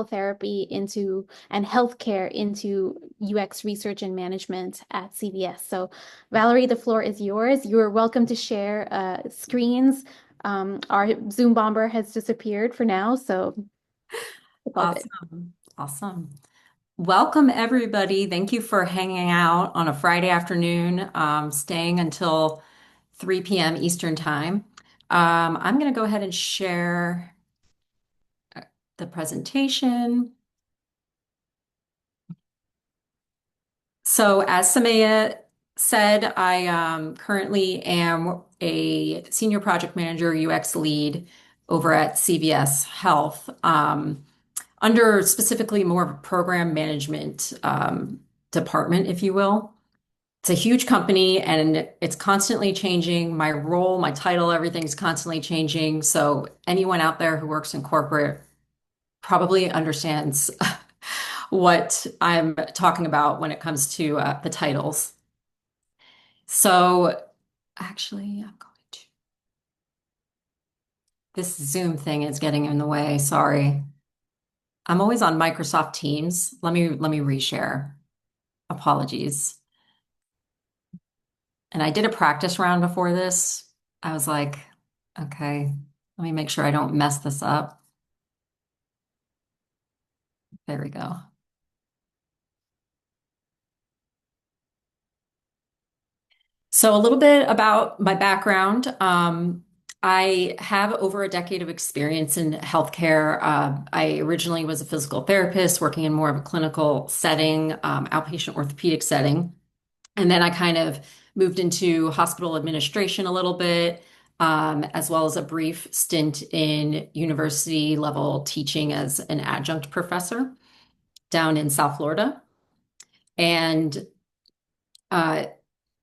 therapy into and healthcare into UX research and management at CVS. So, Valerie, the floor is yours. You're welcome to share screens. Our Zoom bomber has disappeared for now, so it's all good. Awesome. Awesome. Welcome, everybody. Thank you for hanging out on a Friday afternoon, staying until 3 p.m. Eastern Time. I'm going to go ahead and share the presentation. So, as Samaya said, I currently am a senior project manager, UX lead over at CVS Health. Under specifically more of a program management department, if you will. It's a huge company and it's constantly changing. My role, my title, everything's constantly changing. So anyone out there who works in corporate probably understands what I'm talking about when it comes to the titles. So actually, I'm going to, this Zoom thing is getting in the way. Sorry. I'm always on Microsoft Teams. Let me reshare. Apologies. And I did a practice round before this. I was like, okay, let me make sure I don't mess this up. There we go. So, a little bit about my background. I have over a decade of experience in healthcare. I originally was a physical therapist working in more of a clinical setting, outpatient orthopedic setting. And then I kind of moved into hospital administration a little bit, as well as a brief stint in university level teaching as an adjunct professor down in South Florida. And uh,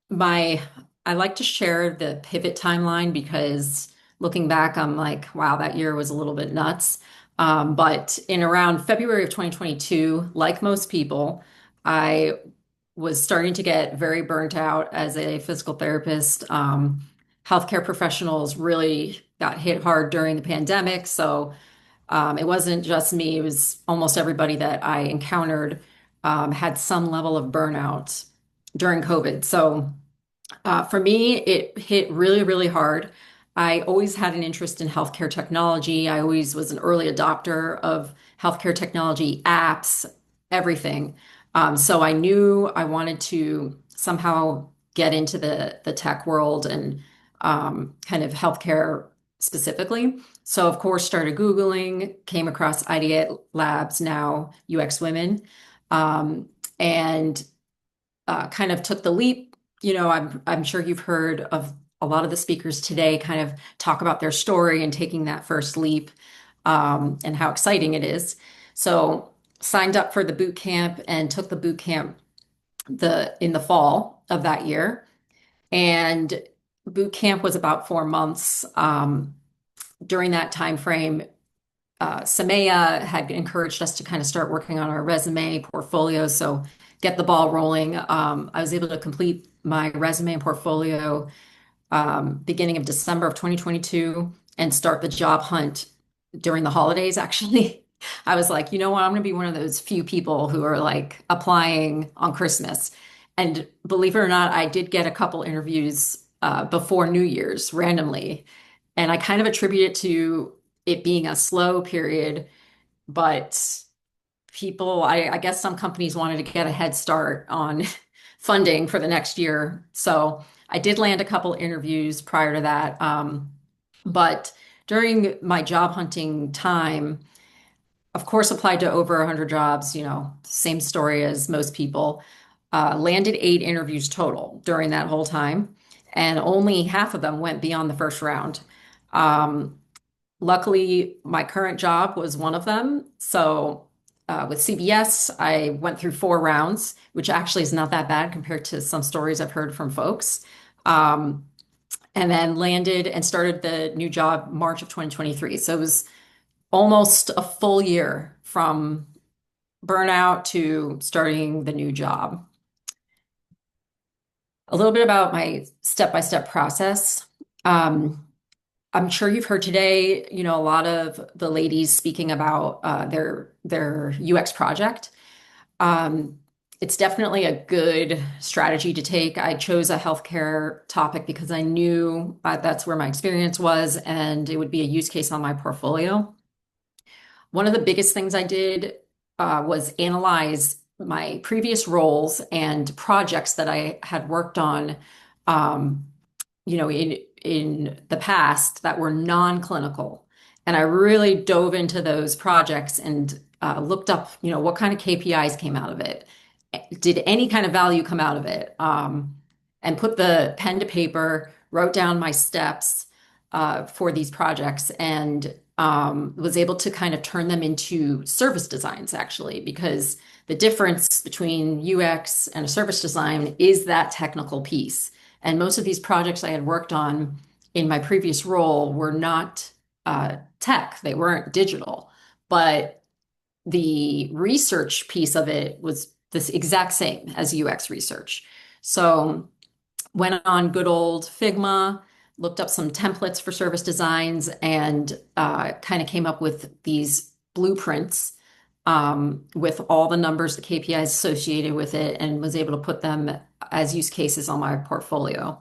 my, I like to share the pivot timeline because looking back, I'm like, wow, that year was a little bit nuts. But in around February of 2022, like most people, I was starting to get very burnt out as a physical therapist. Healthcare professionals really got hit hard during the pandemic. So it wasn't just me, it was almost everybody that I encountered had some level of burnout during COVID. So for me, it hit really, really hard. I always had an interest in healthcare technology. I always was an early adopter of healthcare technology apps, everything. So I knew I wanted to somehow get into the tech world and kind of healthcare specifically. So of course, started Googling, came across Ideate Labs, now UX Women, um, and kind of took the leap. I'm sure you've heard of a lot of the speakers today kind of talk about their story and taking that first leap, and how exciting it is. So signed up for the boot camp and took the boot camp in the fall of that year. And boot camp was about 4 months. During that time frame, Samaya had encouraged us to kind of start working on our resume portfolio. So get the ball rolling. I was able to complete my resume and portfolio beginning of December of 2022 and start the job hunt during the holidays, actually. I was like, you know what? I'm going to be one of those few people who are like applying on Christmas. And believe it or not, I did get a couple interviews before New Year's randomly. And I kind of attribute it to it being a slow period, but I guess some companies wanted to get a head start on funding for the next year. So I did land a couple interviews prior to that. But during my job hunting time, of course, applied to over 100 jobs, same story as most people. Landed 8 interviews total during that whole time, and only half of them went beyond the first round. Um, Luckily, my current job was one of them. So with CBS, I went through 4 rounds, which actually is not that bad compared to some stories I've heard from folks. Um, and then landed and started the new job March of 2023. So it was almost a full year from burnout to starting the new job. A little bit about my step-by-step process. Um, I'm sure you've heard today, a lot of the ladies speaking about their their UX project. Um, it's definitely a good strategy to take. I chose a healthcare topic because I knew that's where my experience was, and it would be a use case on my portfolio. One of the biggest things I did was analyze my previous roles and projects that I had worked on, um, in the past that were non-clinical. And I really dove into those projects and looked up, what kind of KPIs came out of it. Did any kind of value come out of it? And put the pen to paper, wrote down my steps for these projects, and was able to kind of turn them into service designs, actually, because the difference between UX and a service design is that technical piece. And most of these projects I had worked on in my previous role were not tech, they weren't digital, but the research piece of it was this exact same as UX research. So went on good old Figma, looked up some templates for service designs, and kind of came up with these blueprints with all the numbers, the KPIs associated with it, and was able to put them as use cases on my portfolio.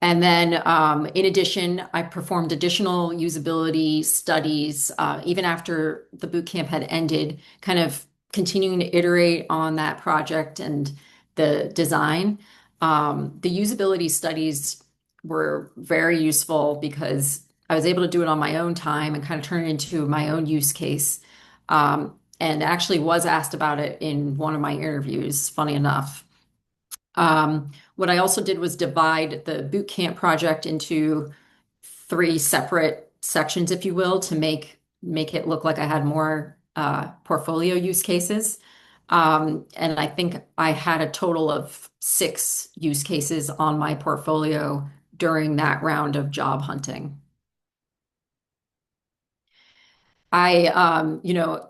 And then, in addition, I performed additional usability studies, even after the boot camp had ended, kind of continuing to iterate on that project and the design. The usability studies were very useful because I was able to do it on my own time and kind of turn it into my own use case. And actually was asked about it in one of my interviews, funny enough. What I also did was divide the boot camp project into three separate sections, if you will, to make it look like I had more portfolio use cases. And I think I had a total of 6 use cases on my portfolio during that round of job hunting. I,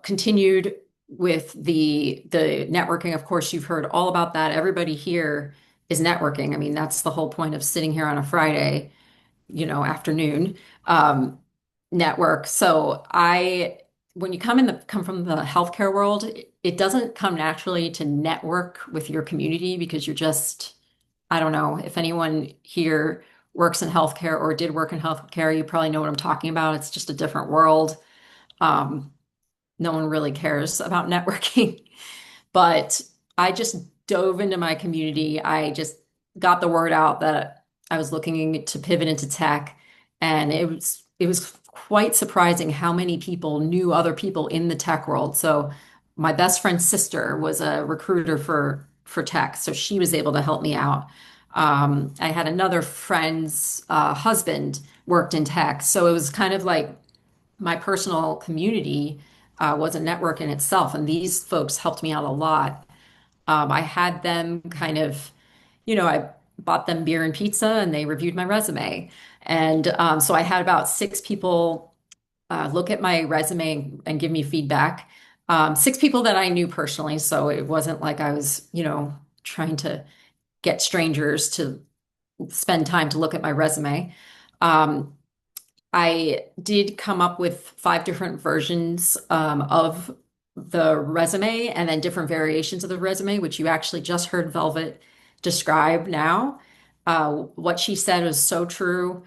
continued with the networking. Of course, you've heard all about that. Everybody here is networking. I mean, that's the whole point of sitting here on a Friday, afternoon, um, network. When you come from the healthcare world, it doesn't come naturally to network with your community because I don't know if anyone here works in healthcare or did work in healthcare, you probably know what I'm talking about. It's just a different world. Um, no one really cares about networking. But I just dove into my community. I just got the word out that I was looking to pivot into tech, and it was quite surprising how many people knew other people in the tech world. So my best friend's sister was a recruiter for tech, so she was able to help me out. I had another friend's husband worked in tech, so it was kind of like my personal community was a network in itself, and these folks helped me out a lot. I had them kind of, I bought them beer and pizza, and they reviewed my resume. And so I had about 6 people look at my resume and give me feedback. 6 people that I knew personally, so it wasn't like I was, trying to get strangers to spend time to look at my resume. Um, I did come up with 5 different versions of the resume and then different variations of the resume, which you actually just heard Velvet describe now. What she said was so true.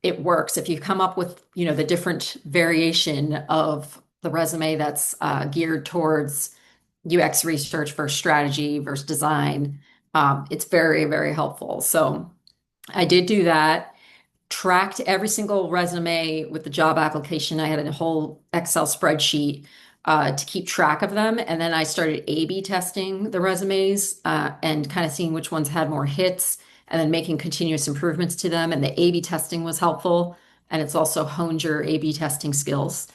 It works. If you come up with, the different variation of the resume that's geared towards UX research versus strategy versus design, it's very, very helpful. So I did do that, tracked every single resume with the job application. I had a whole Excel spreadsheet to keep track of them. And then I started A/B testing the resumes and kind of seeing which ones had more hits and then making continuous improvements to them. And the A/B testing was helpful. And it's also honed your A/B testing skills.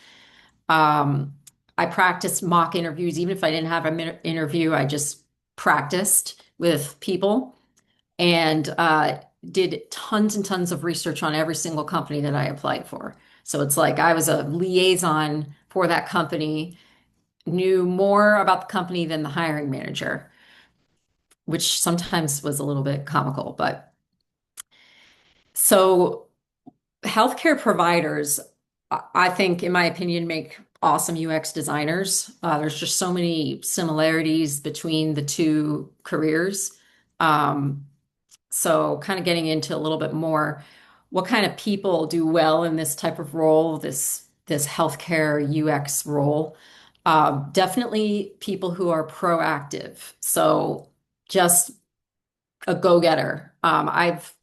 Um, I practiced mock interviews. Even if I didn't have an interview, I just practiced with people and did tons and tons of research on every single company that I applied for. So it's like I was a liaison for that company, knew more about the company than the hiring manager, which sometimes was a little bit comical. But so healthcare providers, I think, in my opinion, make awesome UX designers. There's just so many similarities between the two careers. Um, so kind of getting into a little bit more, what kind of people do well in this type of role, this healthcare UX role? Definitely people who are proactive. So just a go-getter. I've,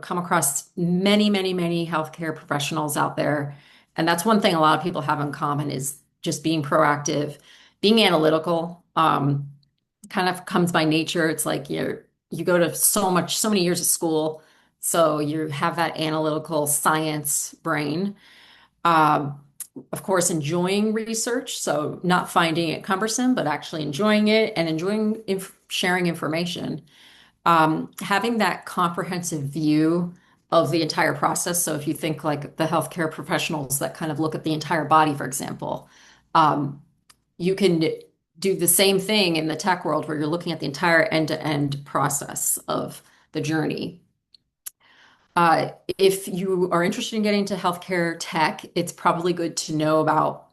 come across many, many, many healthcare professionals out there, and that's one thing a lot of people have in common is just being proactive, being analytical. Kind of comes by nature. It's like you go to so many years of school, so you have that analytical science brain. Um, of course, enjoying research, so not finding it cumbersome, but actually enjoying it and enjoying sharing information. Having that comprehensive view of the entire process. So if you think like the healthcare professionals that kind of look at the entire body, for example, um, you can do the same thing in the tech world where you're looking at the entire end-to-end process of the journey. If you are interested in getting into healthcare tech, it's probably good to know about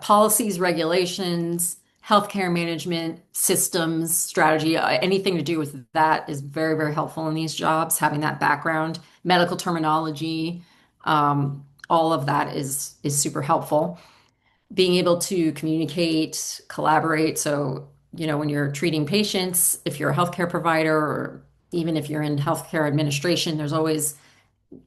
policies, regulations, healthcare management, systems, strategy. Anything to do with that is very, very helpful in these jobs, having that background, medical terminology, all of that is super helpful. Being able to communicate, collaborate. So, when you're treating patients, if you're a healthcare provider, or even if you're in healthcare administration, there's always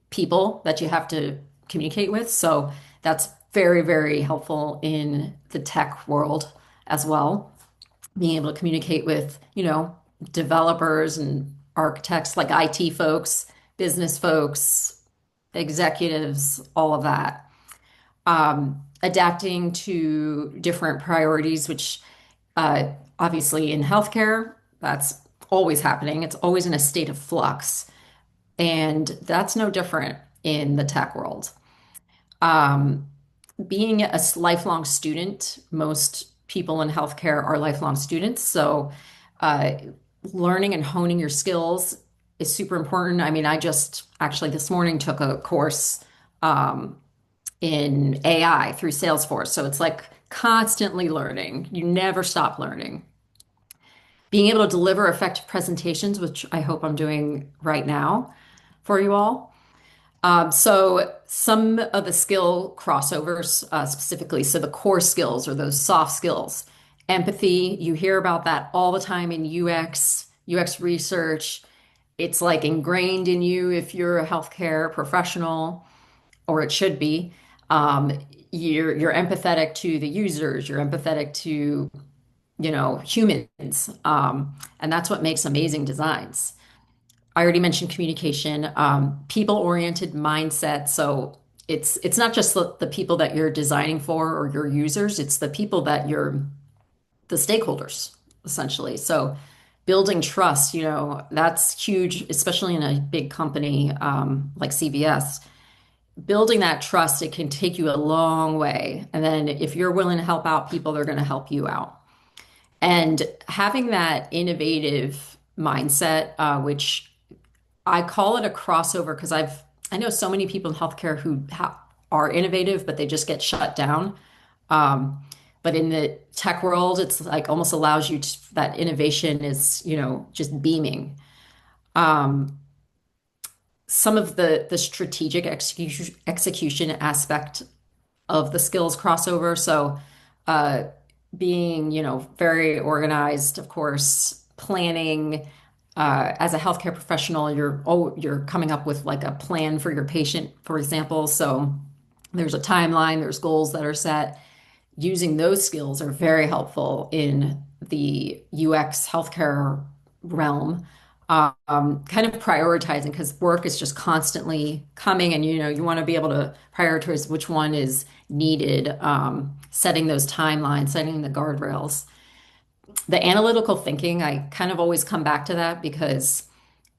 people that you have to communicate with. So that's very, very helpful in the tech world as well. Being able to communicate with, developers and architects, like IT folks, business folks, executives, all of that. Adapting to different priorities, which obviously in healthcare, that's always happening. It's always in a state of flux. And that's no different in the tech world. Um, Being a lifelong student, most people in healthcare are lifelong students. So, uh, learning and honing your skills is super important. I mean, I just actually this morning took a course um, in AI through Salesforce. So it's like constantly learning. You never stop learning. Being able to deliver effective presentations, which I hope I'm doing right now for you all. So some of the skill crossovers specifically, so the core skills or those soft skills, empathy, you hear about that all the time in UX research. It's like ingrained in you if you're a healthcare professional, or it should be. Um, you're empathetic to the users, you're empathetic to, humans. And that's what makes amazing designs. I already mentioned communication, people-oriented mindset. So it's not just the people that you're designing for or your users, it's the people that you're the stakeholders, essentially. So building trust, that's huge, especially in a big company like CVS. Building that trust, it can take you a long way. And then if you're willing to help out people, they're going to help you out. And having that innovative mindset, which I call it a crossover because I know so many people in healthcare who are innovative, but they just get shut down. Um, but in the tech world, it's like almost allows you to, that innovation is, just beaming. Um, some of the strategic execution aspect of the skills crossover. So, uh, being, very organized, of course, planning. As a healthcare professional, you're coming up with like a plan for your patient, for example. So there's a timeline, there's goals that are set. Using those skills are very helpful in the UX healthcare realm. Kind of prioritizing because work is just constantly coming, and you want to be able to prioritize which one is needed. Setting those timelines, setting the guardrails. The analytical thinking, I kind of always come back to that because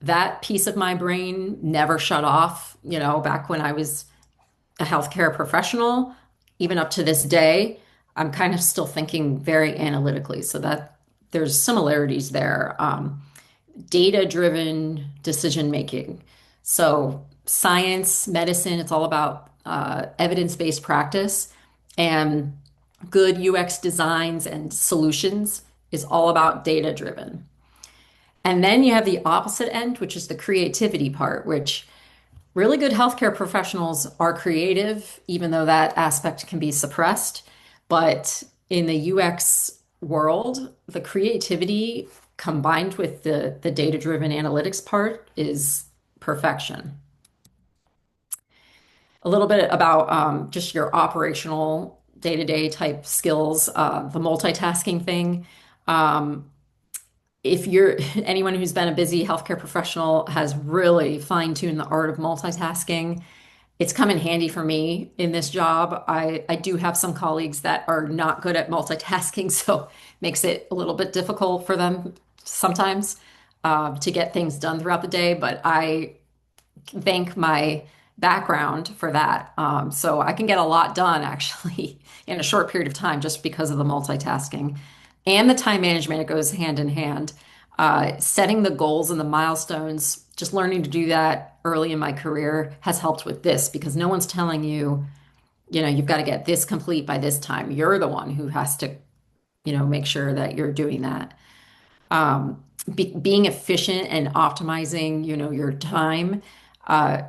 that piece of my brain never shut off, back when I was a healthcare professional, even up to this day, I'm kind of still thinking very analytically. So that there's similarities there. Data-driven decision making. So science, medicine, it's all about evidence-based practice. And good UX designs and solutions is all about data driven. And then you have the opposite end, which is the creativity part, which really good healthcare professionals are creative, even though that aspect can be suppressed. But in the UX world, the creativity combined with the data-driven analytics part is perfection. A little bit about just your operational day-to-day type skills, the multitasking thing. Um, if you're anyone who's been a busy healthcare professional has really fine-tuned the art of multitasking. It's come in handy for me in this job. I do have some colleagues that are not good at multitasking, so makes it a little bit difficult for them sometimes to get things done throughout the day. But I thank my background for that. So I can get a lot done actually in a short period of time just because of the multitasking and the time management. It goes hand in hand. Setting the goals and the milestones, just learning to do that early in my career has helped with this because no one's telling you, you've got to get this complete by this time. You're the one who has to, make sure that you're doing that. Being efficient and optimizing, your time. Uh,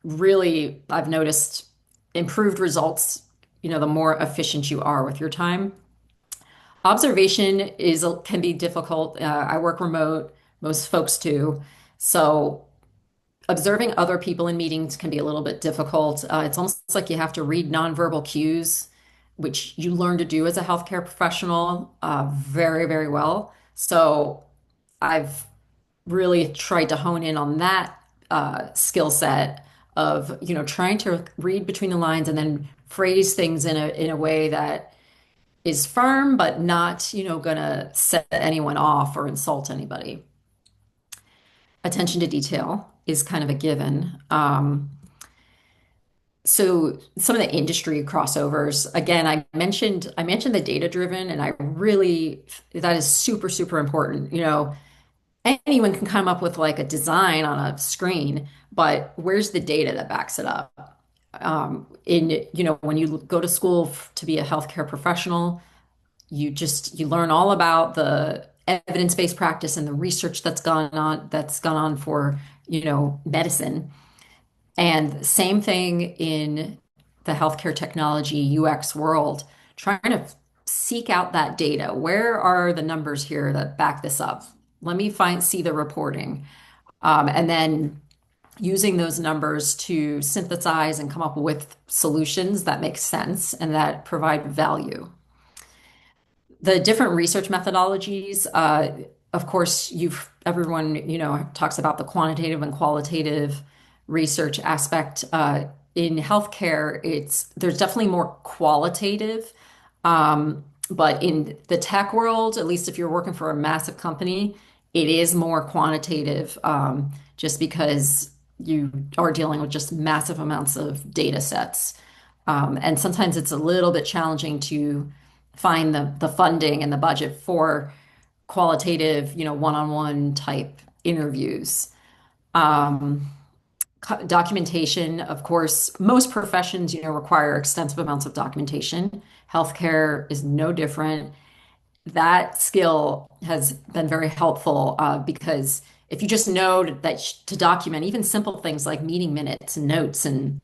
Really, I've noticed improved results, the more efficient you are with your time. Observation can be difficult. I work remote, most folks do. So observing other people in meetings can be a little bit difficult. It's almost like you have to read nonverbal cues, which you learn to do as a healthcare professional very, very well. So I've really tried to hone in on that skill set of, trying to read between the lines and then phrase things in a way that is firm, but not, gonna set anyone off or insult anybody. Attention to detail is kind of a given. So some of the industry crossovers, again, I mentioned the data driven, and I really that is super, super important. Anyone can come up with like a design on a screen, but where's the data that backs it up? When you go to school to be a healthcare professional, you learn all about the evidence-based practice and the research that's gone on for, medicine. And same thing in the healthcare technology UX world, trying to seek out that data. Where are the numbers here that back this up? Let me see the reporting. And then using those numbers to synthesize and come up with solutions that make sense and that provide value. The different research methodologies, of course, everyone, talks about the quantitative and qualitative research aspect. In healthcare, there's definitely more qualitative. But in the tech world, at least if you're working for a massive company, it is more quantitative, just because you are dealing with just massive amounts of data sets. And sometimes it's a little bit challenging to find the funding and the budget for qualitative, one-on-one type interviews. Um, Documentation, of course, most professions, require extensive amounts of documentation. Healthcare is no different. That skill has been very helpful because if you just know to document even simple things like meeting minutes and notes and,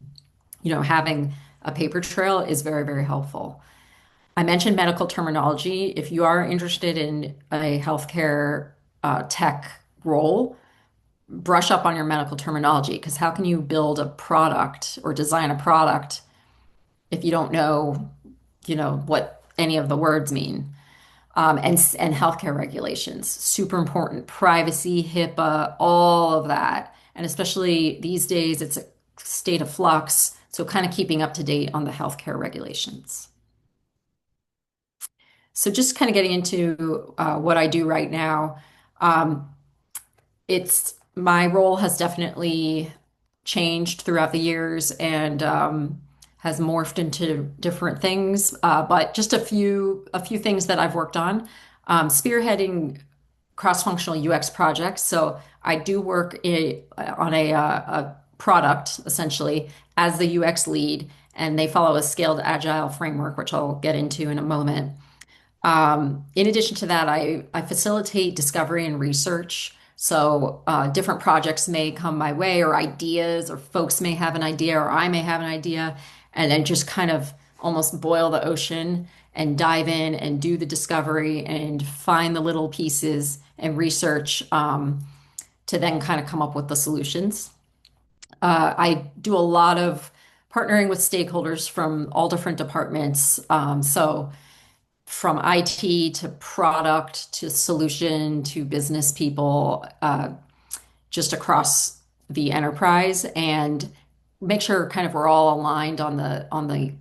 having a paper trail is very, very helpful. I mentioned medical terminology. If you are interested in a healthcare tech role, brush up on your medical terminology because how can you build a product or design a product if you don't know, what any of the words mean? And healthcare regulations, super important. Privacy, HIPAA, all of that. And especially these days, it's a state of flux. So kind of keeping up to date on the healthcare regulations. So just kind of getting into what I do right now. Um, it's my role has definitely changed throughout the years and has morphed into different things. But just a few things that I've worked on. Spearheading cross-functional UX projects. So I do work on a product essentially as the UX lead, and they follow a scaled agile framework, which I'll get into in a moment. In addition to that, I facilitate discovery and research. So different projects may come my way, or ideas, or folks may have an idea, or I may have an idea, and then just kind of almost boil the ocean and dive in and do the discovery and find the little pieces and research to then kind of come up with the solutions. I do a lot of partnering with stakeholders from all different departments. So from IT to product to solution to business people, just across the enterprise, and make sure kind of we're all aligned on the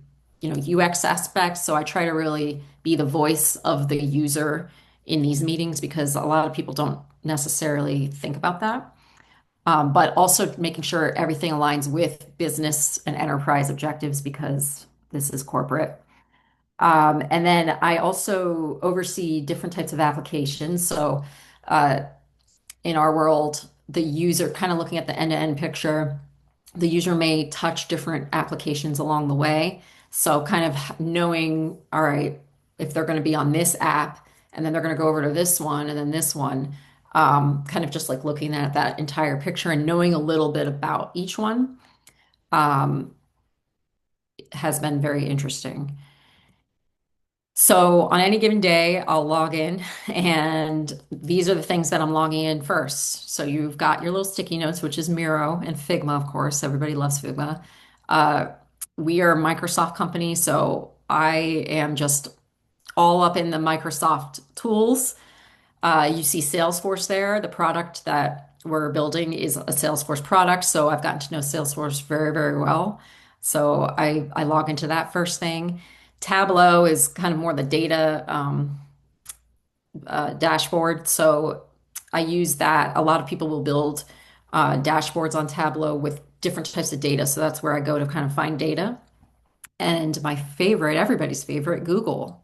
UX aspects. So I try to really be the voice of the user in these meetings because a lot of people don't necessarily think about that. But also making sure everything aligns with business and enterprise objectives because this is corporate. And then I also oversee different types of applications. So uh, in our world, the user, kind of looking at the end-to-end picture, the user may touch different applications along the way. So kind of knowing, all right, if they're going to be on this app and then they're going to go over to this one and then this one, kind of just like looking at that entire picture and knowing a little bit about each one um, has been very interesting. So on any given day, I'll log in, and these are the things that I'm logging in first. So you've got your little sticky notes, which is Miro and Figma, of course. Everybody loves Figma. Uh, we are a Microsoft company, so I am just all up in the Microsoft tools. You see Salesforce there. The product that we're building is a Salesforce product, so I've gotten to know Salesforce very, very well. So I log into that first thing. Tableau is kind of more the data dashboard. So I use that. A lot of people will build dashboards on Tableau with different types of data. So that's where I go to kind of find data. And my favorite, everybody's favorite, Google.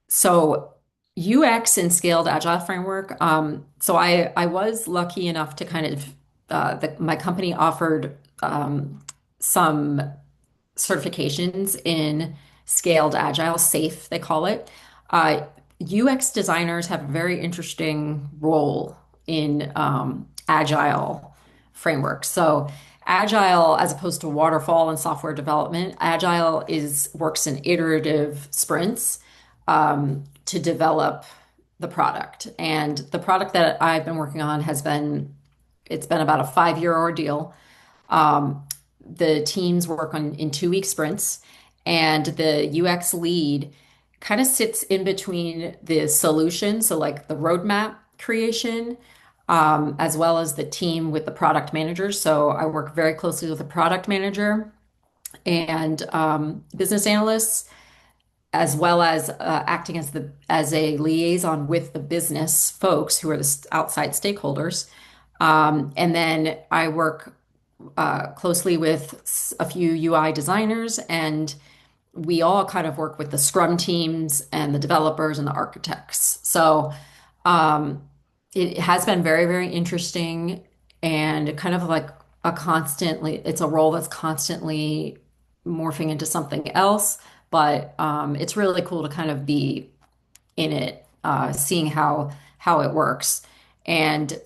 So UX and scaled agile framework. So I was lucky enough to kind of my company offered some certifications in scaled agile, SAFe, they call it. Uh, UX designers have a very interesting role in agile frameworks. So agile, as opposed to waterfall and software development, agile is works in iterative sprints to develop the product. And the product that I've been working on it's been about a 5-year ordeal. Um, the teams work on in 2-week sprints, and the UX lead kind of sits in between the solution, so like the roadmap creation, as well as the team with the product manager. So I work very closely with the product manager and business analysts, as well as acting as a liaison with the business folks who are the outside stakeholders. And then I work closely with a few UI designers, and we all kind of work with the Scrum teams and the developers and the architects. So um, it has been very, very interesting and kind of like it's a role that's constantly morphing into something else. But it's really cool to kind of be in it, seeing how it works. And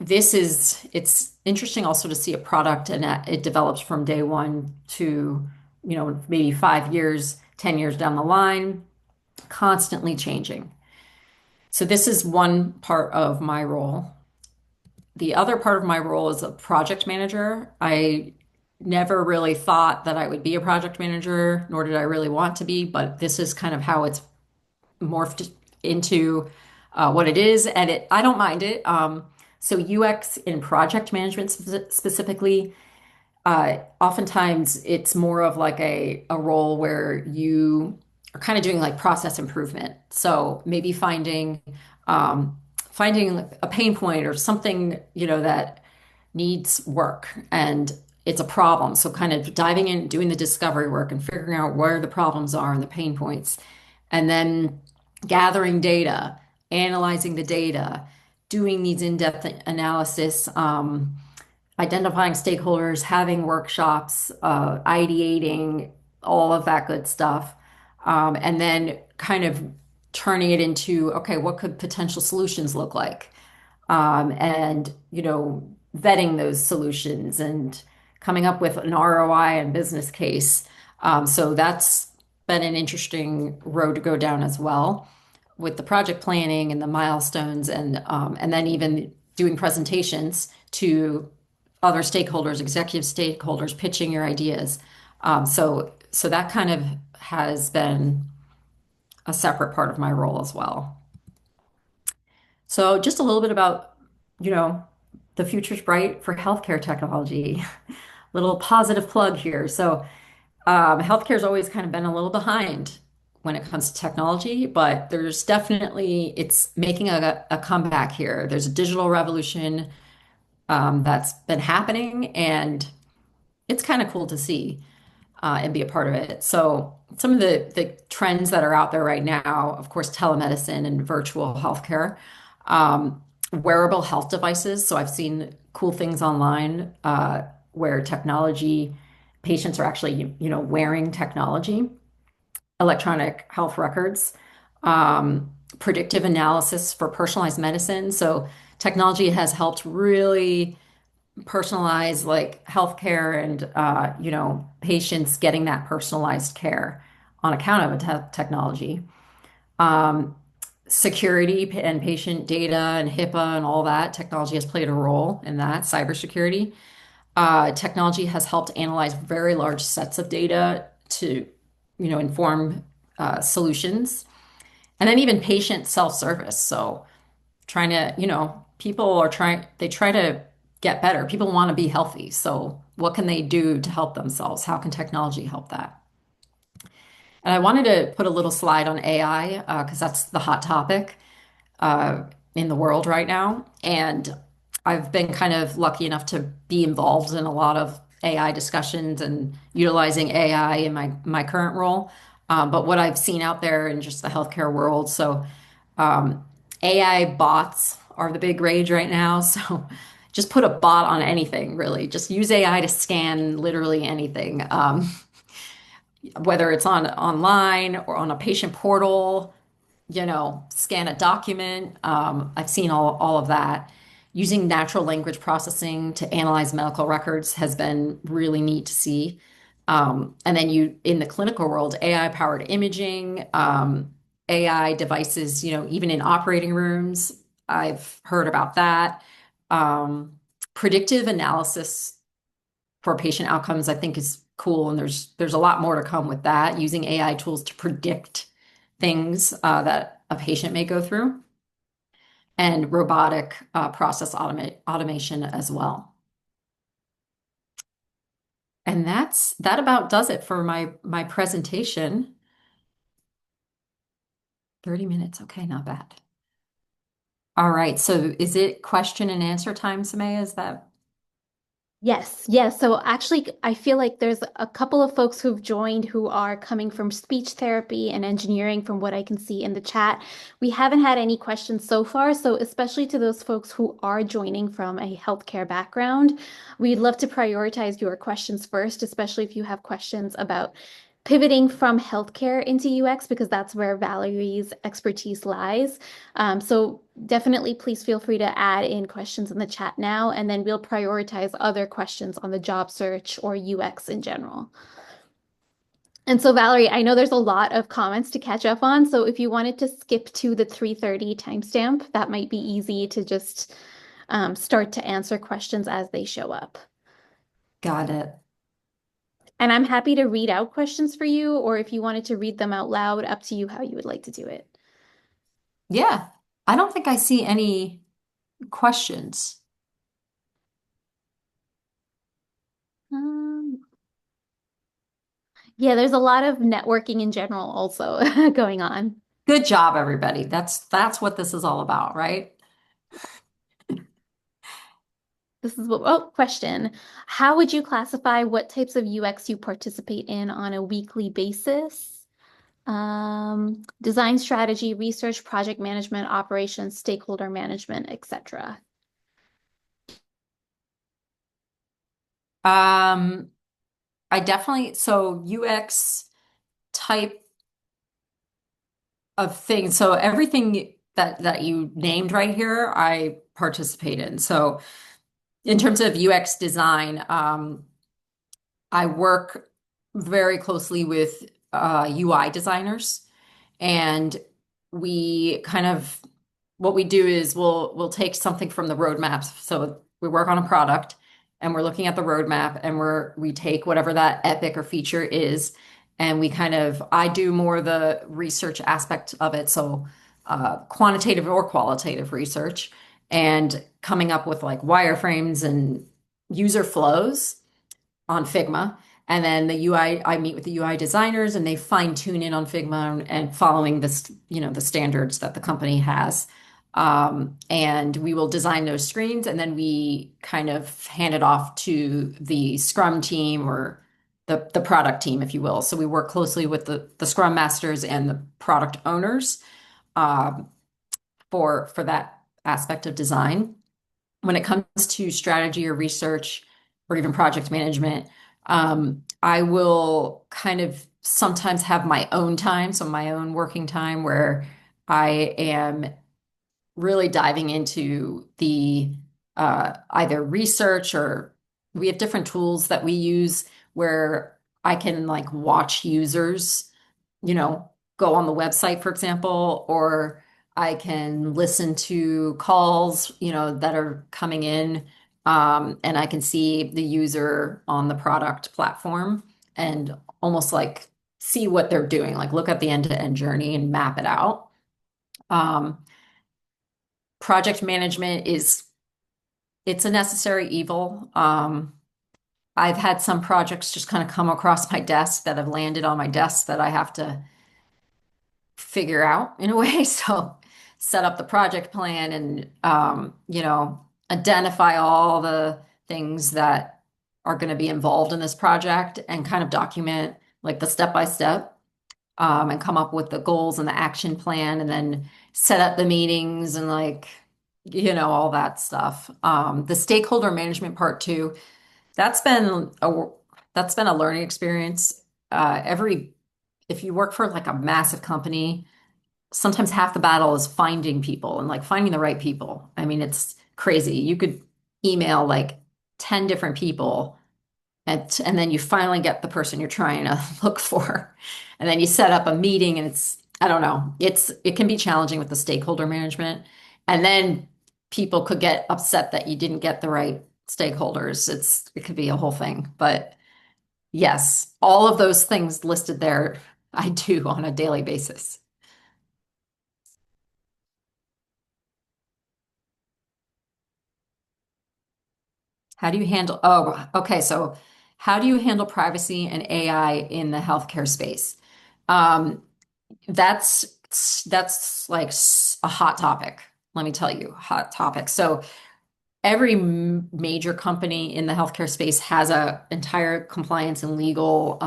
it's interesting also to see a product and that it develops from day one to, maybe 5 years, 10 years down the line, constantly changing. So this is one part of my role. The other part of my role is a project manager. I never really thought that I would be a project manager, nor did I really want to be, but this is kind of how it's morphed into what it is, and I don't mind it. So UX in project management specifically, oftentimes it's more of like a role where you are kind of doing like process improvement. So maybe finding a pain point or something, that needs work and it's a problem. So kind of diving in, doing the discovery work and figuring out where the problems are and the pain points, and then gathering data, analyzing the data, doing these in-depth analysis, identifying stakeholders, having workshops, ideating, all of that good stuff. And then kind of turning it into, okay, what could potential solutions look like? And, vetting those solutions and coming up with an ROI and business case. So that's been an interesting road to go down as well with the project planning and the milestones and then even doing presentations to other stakeholders, executive stakeholders, pitching your ideas. So that kind of has been a separate part of my role as well. So just a little bit about, you know, the future's bright for healthcare technology. Little positive plug here. So healthcare's always kind of been a little behind when it comes to technology, but there's definitely, it's making a comeback here. There's a digital revolution that's been happening, and it's kind of cool to see and be a part of it. So some of the trends that are out there right now, of course, telemedicine and virtual healthcare, wearable health devices. So I've seen cool things online where technology, patients are actually, wearing technology, electronic health records, predictive analysis for personalized medicine. So technology has helped really personalized like healthcare and patients getting that personalized care on account of a technology. Um, Security and patient data and HIPAA and all that technology has played a role in that. Cybersecurity. Technology has helped analyze very large sets of data to inform solutions. And then even patient self-service. So trying to, people are trying, they try to get better. People want to be healthy. So what can they do to help themselves? How can technology help that? And I wanted to put a little slide on AI because that's the hot topic uh, in the world right now. And I've been kind of lucky enough to be involved in a lot of AI discussions and utilizing AI in my current role. But what I've seen out there in just the healthcare world, so AI bots are the big rage right now. So just put a bot on anything, really. Just use AI to scan literally anything, whether it's on online or on a patient portal, scan a document. I've seen all of that. Using natural language processing to analyze medical records has been really neat to see. And then in the clinical world, AI-powered imaging, AI devices, even in operating rooms, I've heard about that. Predictive analysis for patient outcomes, I think is cool, and there's a lot more to come with that, using AI tools to predict things that a patient may go through, and robotic process automation as well. And that about does it for my presentation. 30 minutes. Okay, not bad. All right. So is it question and answer time, Samaya? Is that Yes, yes. So actually, I feel like there's a couple of folks who've joined who are coming from speech therapy and engineering, from what I can see in the chat. We haven't had any questions so far. So especially to those folks who are joining from a healthcare background, we'd love to prioritize your questions first, especially if you have questions about pivoting from healthcare into UX, because that's where Valerie's expertise lies. So definitely please feel free to add in questions in the chat now, and then we'll prioritize other questions on the job search or UX in general. And so, Valerie, I know there's a lot of comments to catch up on. So if you wanted to skip to the 3:30 timestamp, that might be easy to just start to answer questions as they show up. got it? And I'm happy to read out questions for you, or if you wanted to read them out loud, up to you how you would like to do it. Yeah. I don't think I see any questions. Um, yeah, there's a lot of networking in general also going on. Good job, everybody. That's what this is all about, right? This is what, oh, question. How would you classify what types of UX you participate in on a weekly basis? Design strategy, research, project management, operations, stakeholder management, etc. Um, I definitely, so UX type of things. So everything that you named right here, I participate in. So in terms of UX design, I work very closely with UI designers, and we kind of what we do is we'll take something from the roadmap. So we work on a product, and we're looking at the roadmap, and we take whatever that epic or feature is, and we kind of I do more of the research aspect of it, so quantitative or qualitative research, and coming up with like wireframes and user flows on Figma. And then the I meet with the UI designers and they fine tune it on Figma and following this, the standards that the company has. And we will design those screens and then we kind of hand it off to the Scrum team or the product team, if you will. So we work closely with the Scrum masters and the product owners um, for that aspect of design. When it comes to strategy or research or even project management, I will kind of sometimes have my own time, so my own working time where I am really diving into the either research or we have different tools that we use where I can like watch users, you know, go on the website, for example, or I can listen to calls, that are coming in, and I can see the user on the product platform and almost like see what they're doing, like look at the end-to-end journey and map it out. Um, Project management it's a necessary evil. I've had some projects just kind of come across my desk that have landed on my desk that I have to figure out in a way. So set up the project plan and identify all the things that are going to be involved in this project and kind of document like the step by step and come up with the goals and the action plan and then set up the meetings and like all that stuff. The stakeholder management part too, that's been a that's been a learning experience. Every If you work for like a massive company, sometimes half the battle is finding people and like finding the right people. I mean, it's crazy. You could email like 10 different people and then you finally get the person you're trying to look for. And then you set up a meeting and I don't know, it can be challenging with the stakeholder management. And then people could get upset that you didn't get the right stakeholders. It could be a whole thing. But yes, all of those things listed there, I do on a daily basis. How do you handle, oh, okay. So how do you handle privacy and AI in the healthcare space? Um, that's that's like a hot topic. Let me tell you, hot topic. So every major company in the healthcare space has a entire compliance and legal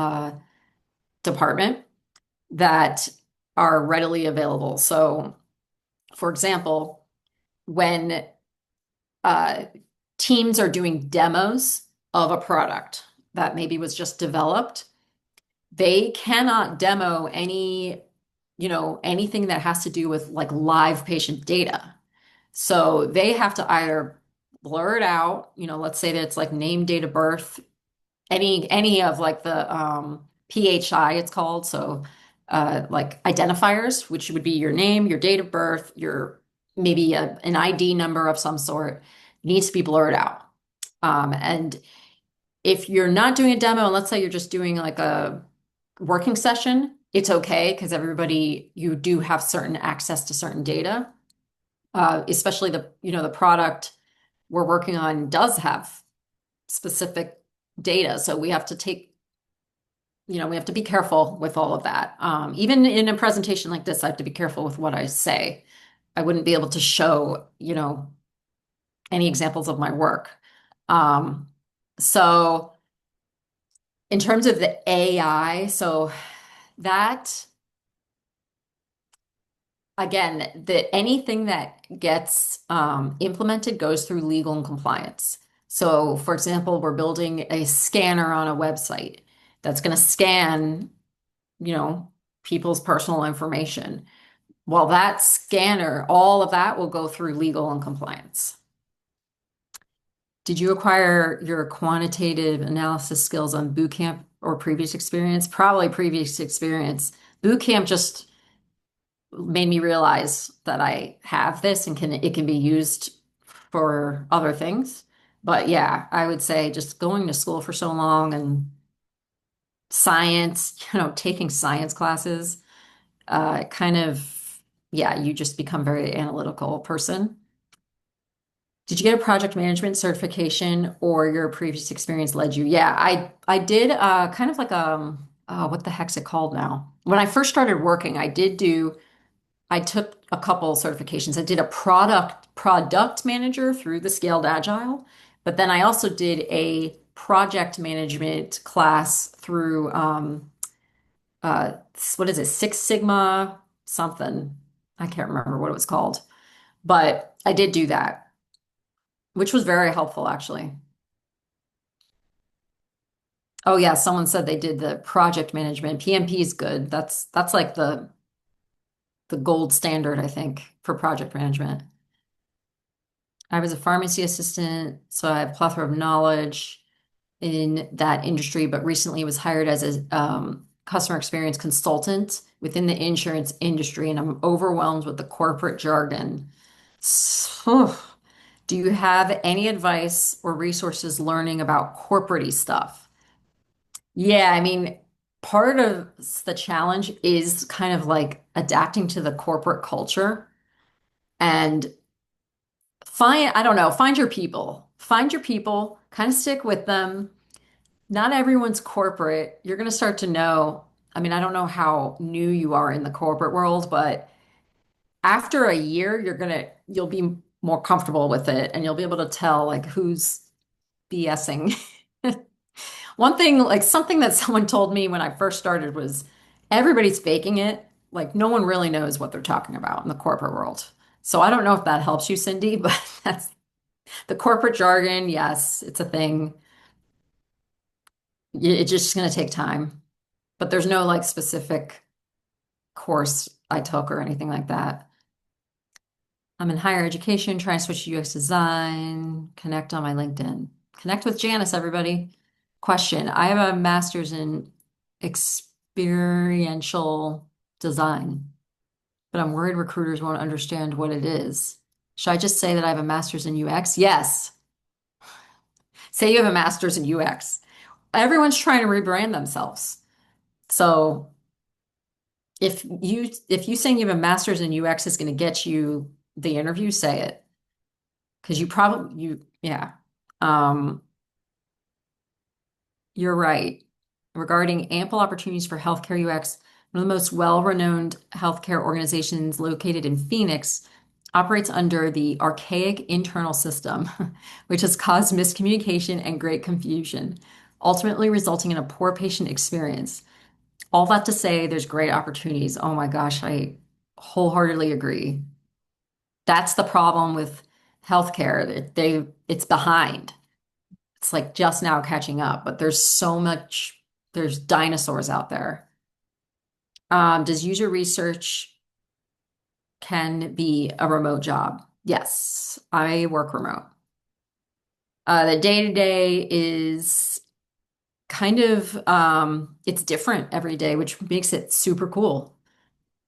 department that are readily available. So, for example, when uh, teams are doing demos of a product that maybe was just developed, they cannot demo anything that has to do with like live patient data. So they have to either blur it out, let's say that it's like name, date of birth, any of like the PHI it's called. So like identifiers, which would be your name, your date of birth, your maybe an ID number of some sort, needs to be blurred out. And if you're not doing a demo, and let's say you're just doing like a working session, it's okay because you do have certain access to certain data, especially the product we're working on does have specific data. So we have to be careful with all of that. Even in a presentation like this, I have to be careful with what I say. I wouldn't be able to show, any examples of my work. Um, so in terms of the AI, so that again, anything that gets implemented goes through legal and compliance. So, for example, we're building a scanner on a website that's going to scan, you know, people's personal information. Well, that scanner, all of that will go through legal and compliance. Did you acquire your quantitative analysis skills on boot camp or previous experience? Probably previous experience. Boot camp just made me realize that I have this and it can be used for other things. But yeah, I would say just going to school for so long and science, taking science classes, kind of, yeah, you just become very analytical person. Did you get a project management certification or your previous experience led you? Yeah, I did kind of like what the heck's it called now? When I first started working, I took a couple certifications. I did a product manager through the Scaled Agile, but then I also did a project management class through what is it, Six Sigma something. I can't remember what it was called, but I did do that, which was very helpful actually. Oh yeah, someone said they did the project management. PMP is good. That's like the gold standard, I think, for project management. I was a pharmacy assistant, so I have a plethora of knowledge in that industry, but recently was hired as a customer experience consultant within the insurance industry, and I'm overwhelmed with the corporate jargon. So, do you have any advice or resources learning about corporate stuff? Yeah, I mean, part of the challenge is kind of like adapting to the corporate culture and I don't know, find your people, kind of stick with them. Not everyone's corporate. You're going to start to know. I mean, I don't know how new you are in the corporate world, but after a year, you'll be more comfortable with it and you'll be able to tell like who's BSing. One thing, like something that someone told me when I first started was everybody's faking it. Like no one really knows what they're talking about in the corporate world. So I don't know if that helps you, Cindy, but that's the corporate jargon. Yes, it's a thing. It's just going to take time, but there's no like specific course I took or anything like that. I'm in higher education, trying to switch to UX design, connect on my LinkedIn. Connect with Janice, everybody. Question. I have a master's in experiential design, but I'm worried recruiters won't understand what it is. Should I just say that I have a master's in UX? Yes. Say you have a master's in UX. Everyone's trying to rebrand themselves. So if you saying you have a master's in UX is going to get you the interview, say it. Because yeah. Um, you're right. Regarding ample opportunities for healthcare UX, one of the most well-renowned healthcare organizations located in Phoenix operates under the archaic internal system, which has caused miscommunication and great confusion, ultimately resulting in a poor patient experience. All that to say, there's great opportunities. Oh my gosh, I wholeheartedly agree. That's the problem with healthcare. It's behind. It's like just now catching up, but there's dinosaurs out there. Does user research can be a remote job? Yes, I work remote. The day-to-day is kind of it's different every day, which makes it super cool.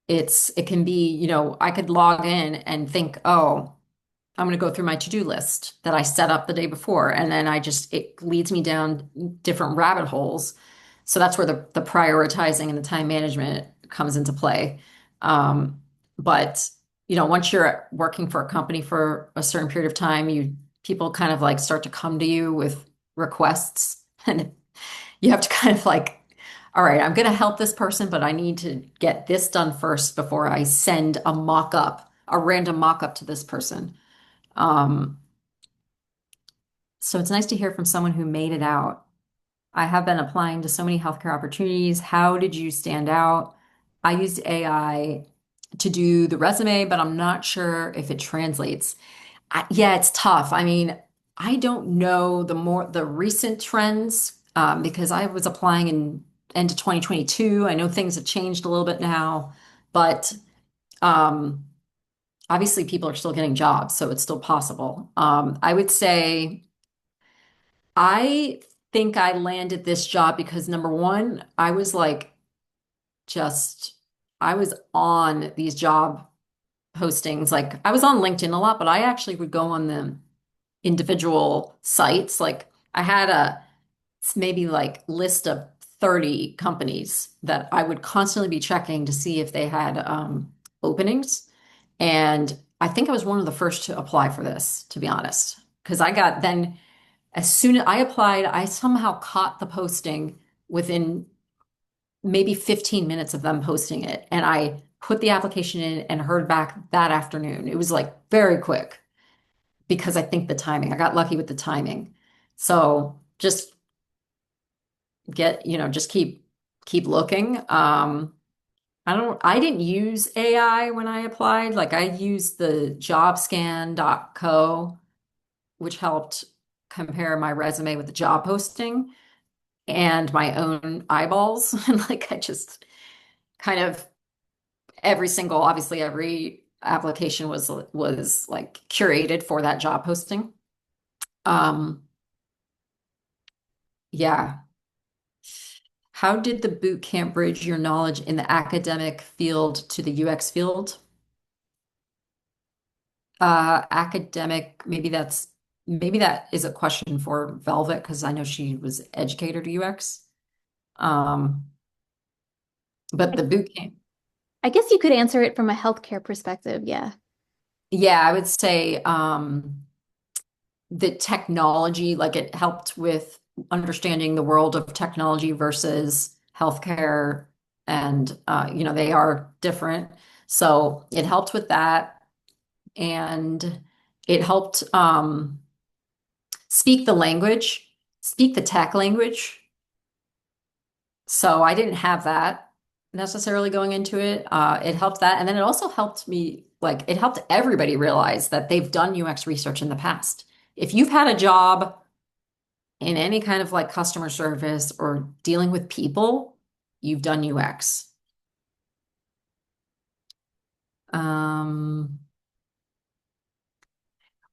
It can be, I could log in and think, oh, I'm going to go through my to-do list that I set up the day before. And then it leads me down different rabbit holes. So that's where the prioritizing and the time management comes into play. But, once you're working for a company for a certain period of time, people kind of like start to come to you with requests and you have to kind of like, all right, I'm going to help this person, but I need to get this done first before I send a random mock-up to this person. Um, so it's nice to hear from someone who made it out. I have been applying to so many healthcare opportunities. How did you stand out? I used AI to do the resume, but I'm not sure if it translates. Yeah, it's tough. I mean, I don't know the recent trends because I was applying in end of 2022. I know things have changed a little bit now, but um, obviously people are still getting jobs, so it's still possible. I would say I think I landed this job because number one, I was like just I was on these job postings. Like I was on LinkedIn a lot, but I actually would go on the individual sites. Like I had a maybe like list of 30 companies that I would constantly be checking to see if they had openings. And I think I was one of the first to apply for this, to be honest, because I got then as soon as I applied, I somehow caught the posting within maybe 15 minutes of them posting it. And I put the application in and heard back that afternoon. It was like very quick because I think the timing, I got lucky with the timing. So just just keep looking. I didn't use AI when I applied. Like I used the jobscan.co, which helped compare my resume with the job posting and my own eyeballs. And like I just kind of obviously every application was like curated for that job posting. Um, yeah. How did the boot camp bridge your knowledge in the academic field to the UX field? Academic, maybe that is a question for Velvet because I know she was educator to UX. Um, but I, the boot camp, I guess you could answer it from a healthcare perspective. Yeah. yeah, I would say the technology, like it helped with understanding the world of technology versus healthcare, and they are different. So it helped with that, and it helped speak the language, speak the tech language. So I didn't have that necessarily going into it. It helped that. And then it also helped me, like, it helped everybody realize that they've done UX research in the past. If you've had a job in any kind of like customer service or dealing with people, you've done UX. Um,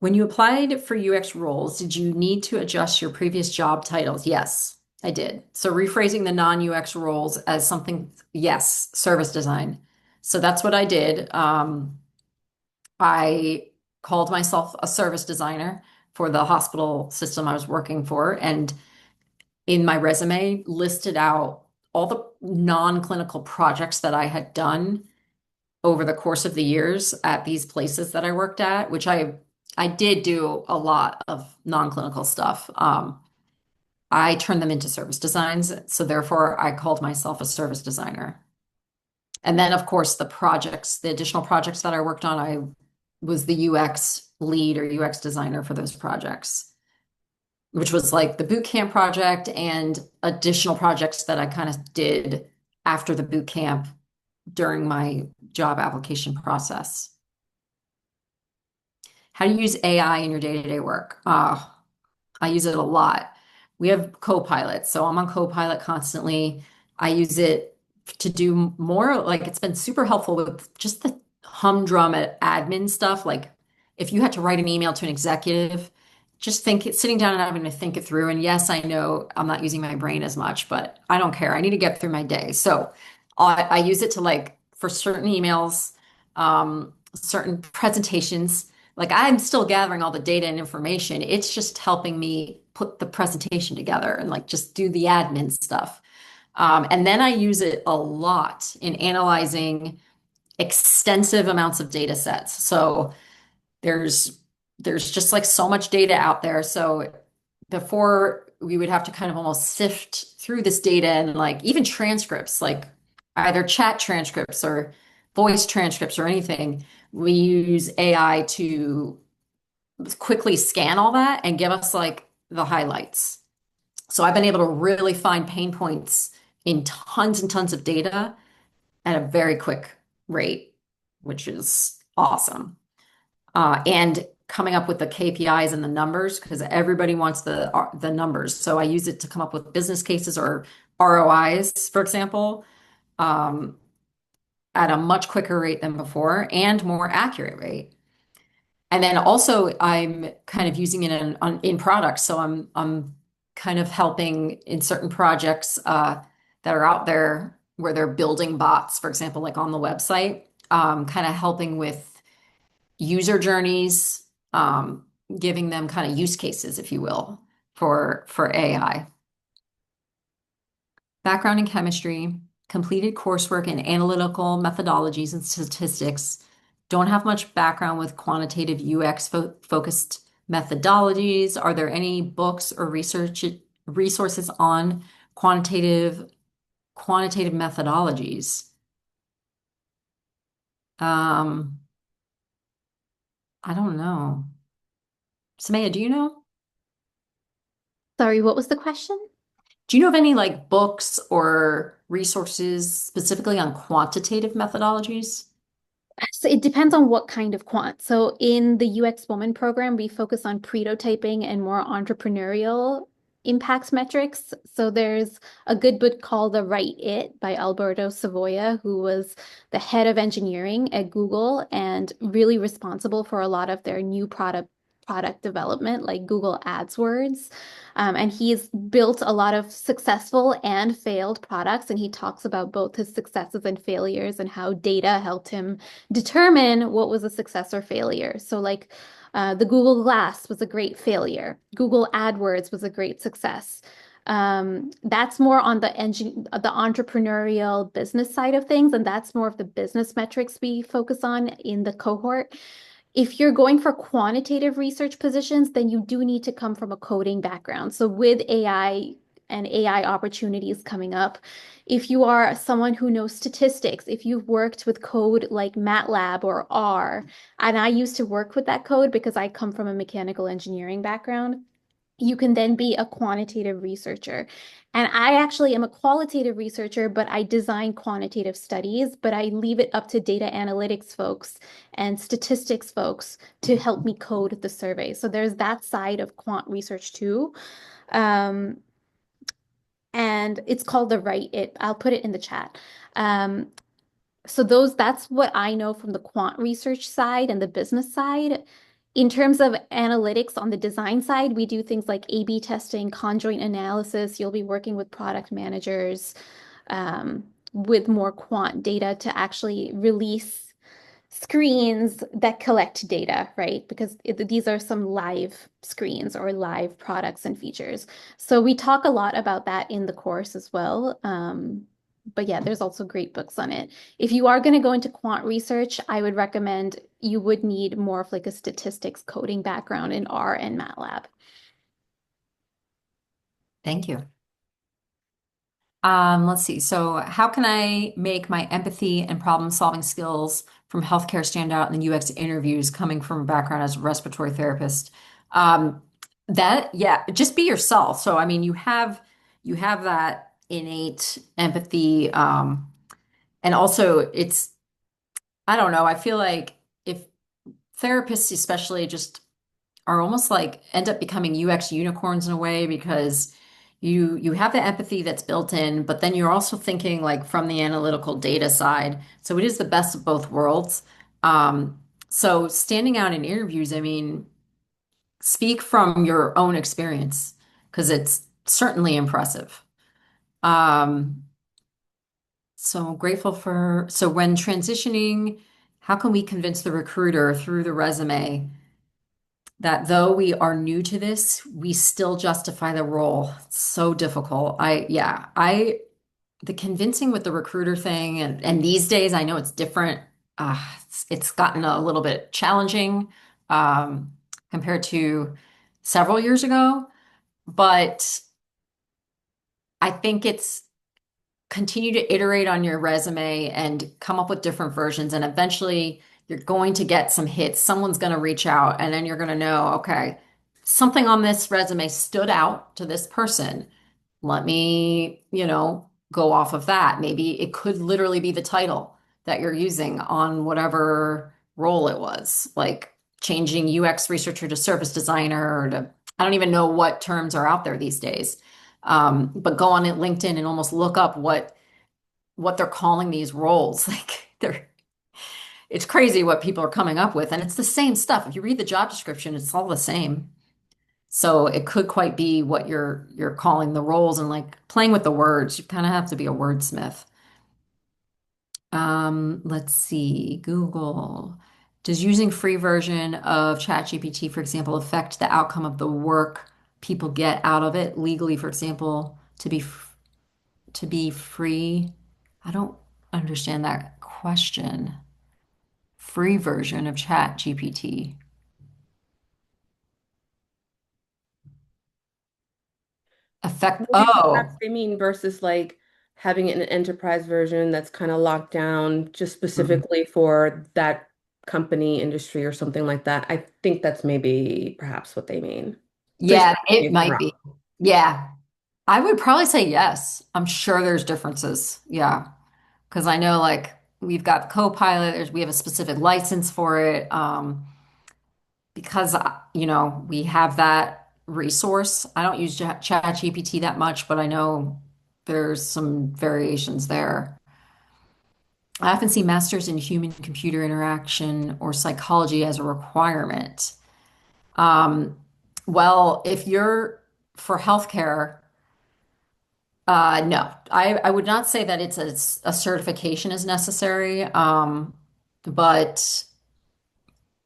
when you applied for UX roles, did you need to adjust your previous job titles? Yes, I did. So rephrasing the non-UX roles as something, yes, service design. So that's what I did. I called myself a service designer for the hospital system I was working for, and in my resume listed out all the non-clinical projects that I had done over the course of the years at these places that I worked at, which I did do a lot of non-clinical stuff. I turned them into service designs, so therefore I called myself a service designer. And then, of course, the additional projects that I worked on, I was the UX lead or UX designer for those projects, which was like the boot camp project and additional projects that I kind of did after the boot camp during my job application process. How do you use AI in your day-to-day work? I use it a lot. We have Copilot, so I'm on Copilot constantly. I use it to do more, like it's been super helpful with just the humdrum admin stuff. Like if you had to write an email to an executive, just sitting down and having to think it through. And yes, I know I'm not using my brain as much, but I don't care. I need to get through my day. So I use it to like for certain emails, certain presentations. Like I'm still gathering all the data and information. It's just helping me put the presentation together and like just do the admin stuff. And then I use it a lot in analyzing extensive amounts of data sets. So there's there's just like so much data out there. So before we would have to kind of almost sift through this data and like even transcripts, like either chat transcripts or voice transcripts or anything, we use AI to quickly scan all that and give us like the highlights. So I've been able to really find pain points in tons and tons of data at a very quick rate, which is awesome. And coming up with the KPIs and the numbers because everybody wants the numbers. So I use it to come up with business cases or ROIs, for example, um, at a much quicker rate than before and more accurate rate. And then also I'm kind of using it in products. So I'm kind of helping in certain projects that are out there where they're building bots, for example, like on the website, kind of helping with user journeys, giving them kind of use cases, if you will, for AI. Background in chemistry, completed coursework in analytical methodologies and statistics. Don't have much background with quantitative UX focused methodologies. Are there any books or research resources on quantitative methodologies? Um, I don't know. Samaya, do you know? Sorry, what was the question? Do you know of any like books or resources specifically on quantitative methodologies? So it depends on what kind of quant. So in the UX Woman program, we focus on prototyping and more entrepreneurial impact metrics. So there's a good book called The Right It by Alberto Savoia, who was the head of engineering at Google and really responsible for a lot of their new product development, like Google AdWords. And he's built a lot of successful and failed products, and he talks about both his successes and failures and how data helped him determine what was a success or failure. So, like the Google Glass was a great failure. Google AdWords was a great success. That's more on the entrepreneurial business side of things, and that's more of the business metrics we focus on in the cohort. If you're going for quantitative research positions, then you do need to come from a coding background. So with AI and AI opportunities coming up, if you are someone who knows statistics, if you've worked with code like MATLAB or R, and I used to work with that code because I come from a mechanical engineering background, you can then be a quantitative researcher. And I actually am a qualitative researcher, but I design quantitative studies, but I leave it up to data analytics folks and statistics folks to help me code the survey. So there's that side of quant research too. Um, and it's called the Right It. I'll put it in the chat. Um, so that's what I know from the quant research side and the business side. In terms of analytics on the design side, we do things like A/B testing, conjoint analysis. You'll be working with product managers with more quant data to actually release screens that collect data, right? Because these are some live screens or live products and features. So we talk a lot about that in the course as well. But yeah, there's also great books on it. If you are going to go into quant research, I would recommend you would need more of like a statistics coding background in R and MATLAB. Thank you. Let's see. So, how can I make my empathy and problem-solving skills from healthcare stand out in the UX interviews coming from a background as a respiratory therapist? Um, yeah, just be yourself. So, I mean, you have that innate empathy, and also I don't know, I feel like if therapists especially just are almost like end up becoming UX unicorns in a way because you have the empathy that's built in, but then you're also thinking like from the analytical data side. So it is the best of both worlds. Um, so standing out in interviews, I mean, speak from your own experience because it's certainly impressive. Um, so grateful so when transitioning, how can we convince the recruiter through the resume that though we are new to this, we still justify the role? It's so difficult. The convincing with the recruiter thing, and these days I know it's different. It's gotten a little bit challenging compared to several years ago, but I think it's continue to iterate on your resume and come up with different versions. And eventually you're going to get some hits. Someone's going to reach out, and then you're going to know, okay, something on this resume stood out to this person. Let me, go off of that. Maybe it could literally be the title that you're using on whatever role it was. Like, changing UX researcher to service designer or to, I don't even know what terms are out there these days. But go on LinkedIn and almost look up what they're calling these roles. Like it's crazy what people are coming up with, and it's the same stuff. If you read the job description, it's all the same. So it could quite be what you're calling the roles and like playing with the words. You kind of have to be a wordsmith. Let's see. Google. Does using free version of ChatGPT, for example, affect the outcome of the work people get out of it legally, for example, to be free? I don't understand that question. Free version of ChatGPT. Affect, Maybe perhaps oh. they mean versus like having an enterprise version that's kind of locked down just Mhm. specifically for that company industry or something like that. I think that's maybe perhaps what they mean. Please Yeah, correct me it if I'm might wrong. be. Yeah, I would probably say yes. I'm sure there's differences. Yeah, because I know like we've got Copilot, we have a specific license for it. Because we have that resource. I don't use ChatGPT that much, but I know there's some variations there. I often see masters in human computer interaction or psychology as a requirement. Um, well, if you're for healthcare, no, I would not say that a certification is necessary. But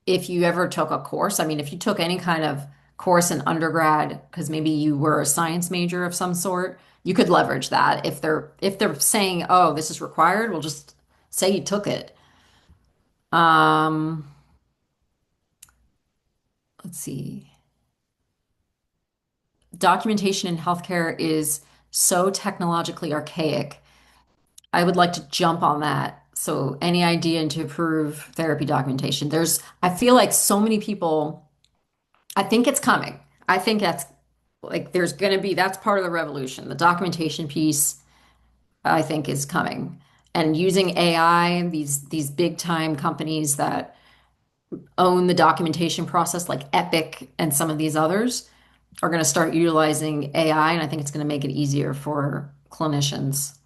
if you ever took a course, I mean, if you took any kind of course in undergrad, because maybe you were a science major of some sort, you could leverage that. If they're saying, oh, this is required, we'll just say you took it. Um, let's see. Documentation in healthcare is so technologically archaic. I would like to jump on that. So, any idea to improve therapy documentation? I feel like so many people, I think it's coming. I think that's like there's going to be, that's part of the revolution. The documentation piece, I think, is coming. And using AI, these big time companies that own the documentation process, like Epic and some of these others, are going to start utilizing AI, and I think it's going to make it easier for clinicians.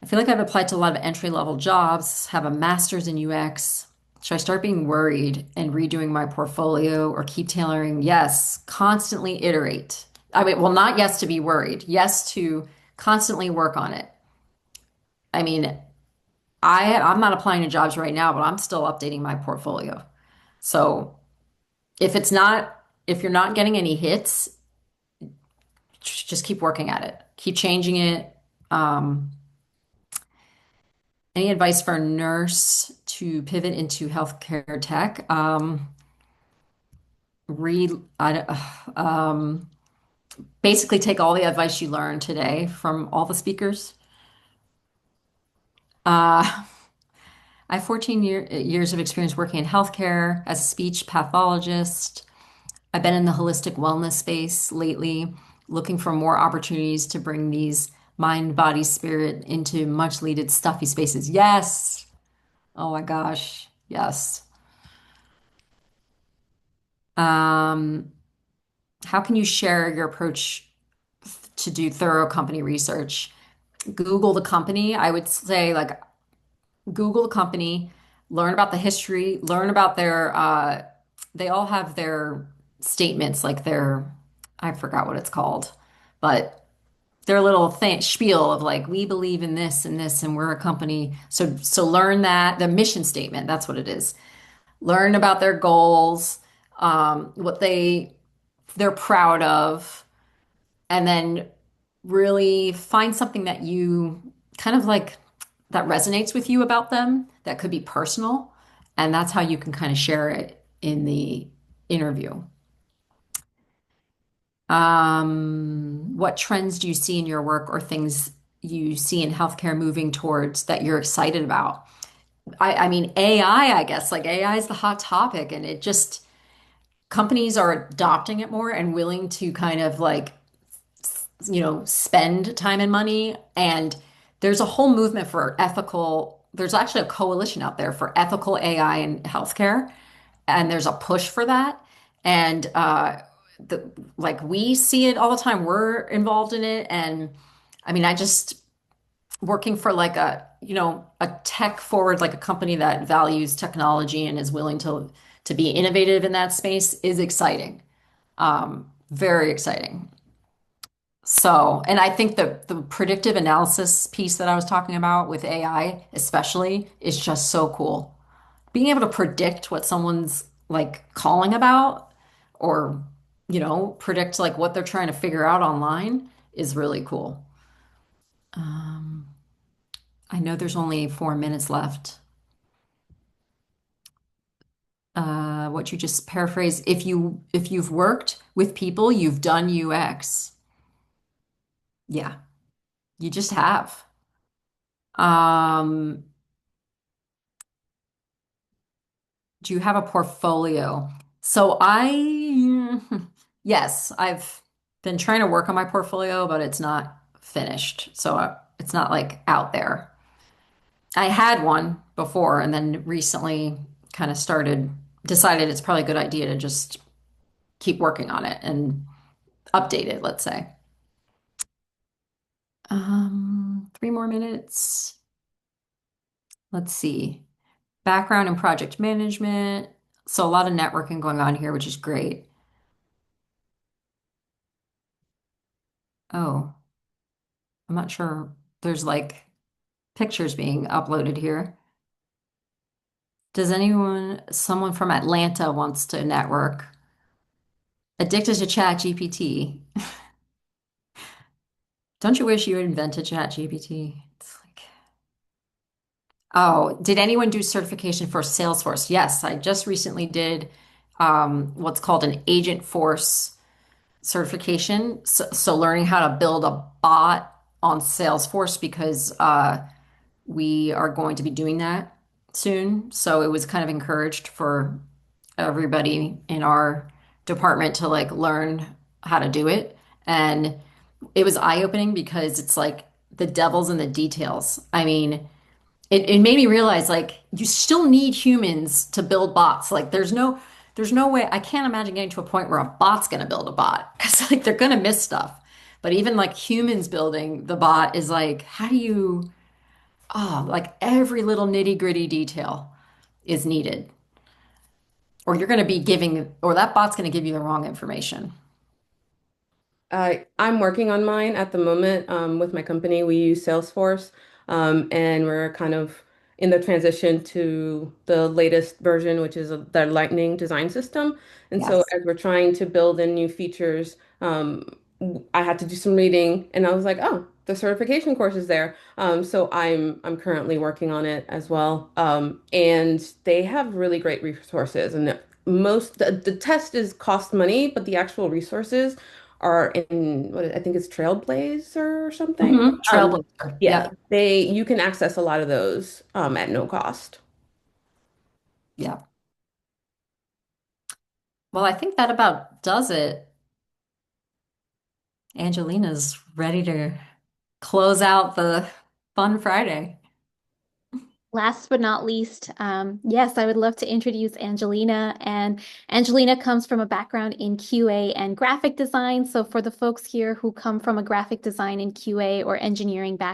I feel like I've applied to a lot of entry-level jobs, have a master's in UX. Should I start being worried and redoing my portfolio or keep tailoring? Yes, constantly iterate. I mean, well, not yes to be worried, yes to constantly work on it. I mean, I'm not applying to jobs right now, but I'm still updating my portfolio. So if you're not getting any hits, just keep working at it, keep changing it. Um, any advice for a nurse to pivot into healthcare tech? Read, basically take all the advice you learned today from all the speakers. Uh, I have 14 years of experience working in healthcare as a speech pathologist. I've been in the holistic wellness space lately, looking for more opportunities to bring these mind, body, spirit into much needed stuffy spaces. Yes. Oh my gosh. Yes. Um, how can you share your approach to do thorough company research? Google the company. I would say like Google the company, learn about the history, learn about they all have their statements, like I forgot what it's called, but their little thing, spiel of like, we believe in this and this, and we're a company. So learn that, the mission statement, that's what it is. Learn about their goals, what they're proud of, and then really find something that you kind of like that resonates with you about them that could be personal. And that's how you can kind of share it in the interview. What trends do you see in your work or things you see in healthcare moving towards that you're excited about? I mean, I guess like AI is the hot topic, and it just companies are adopting it more and willing to kind of like spend time and money. And there's a whole movement for there's actually a coalition out there for ethical AI in healthcare. and there's a push for that. And like we see it all the time. We're involved in it, and I mean, I just working for like a tech forward, like a company that values technology and is willing to be innovative in that space is exciting. Very exciting. So, and I think the predictive analysis piece that I was talking about with AI, especially, is just so cool. Being able to predict what someone's like calling about or, predict like what they're trying to figure out online is really cool. Um, I know there's only 4 minutes left. What you just paraphrased, if you've worked with people, you've done UX. Yeah, you just have. Um, do you have a portfolio? So yes, I've been trying to work on my portfolio, but it's not finished. So it's not like out there. I had one before and then recently kind of decided it's probably a good idea to just keep working on it and update it, let's say. 3 more minutes. Let's see. Background in project management. So a lot of networking going on here, which is great. Oh, I'm not sure. There's like pictures being uploaded here. Someone from Atlanta wants to network. Addicted to Chat GPT. Don't you wish you invented Chat GPT? It's like, oh, did anyone do certification for Salesforce? Yes, I just recently did what's called an Agent Force certification. So learning how to build a bot on Salesforce because we are going to be doing that soon. So it was kind of encouraged for everybody in our department to like learn how to do it. And it was eye-opening because it's like the devil's in the details. I mean, it made me realize like you still need humans to build bots. Like there's no way I can't imagine getting to a point where a bot's gonna build a bot because like they're gonna miss stuff. But even like humans building the bot is like, how do you like every little nitty-gritty detail is needed. Or you're gonna be giving or that bot's gonna give you the wrong information. I'm working on mine at the moment with my company. We use Salesforce, and we're kind of in the transition to the latest version, which is the Lightning design system. And so, Yes. as we're trying to build in new features, I had to do some reading, and I was like, "Oh, the certification course is there." So I'm currently working on it as well, and they have really great resources. And the test is cost money, but the actual resources are in I think it's Trailblazer or something. Trailblazer. Yeah, Yep. they you can access a lot of those at no cost. Yep. Well, I think that about does it. Angelina's ready to close out the fun Friday. Last but not least, yes, I would love to introduce Angelina. And Angelina comes from a background in QA and graphic design. So for the folks here who come from a graphic design and QA or engineering background,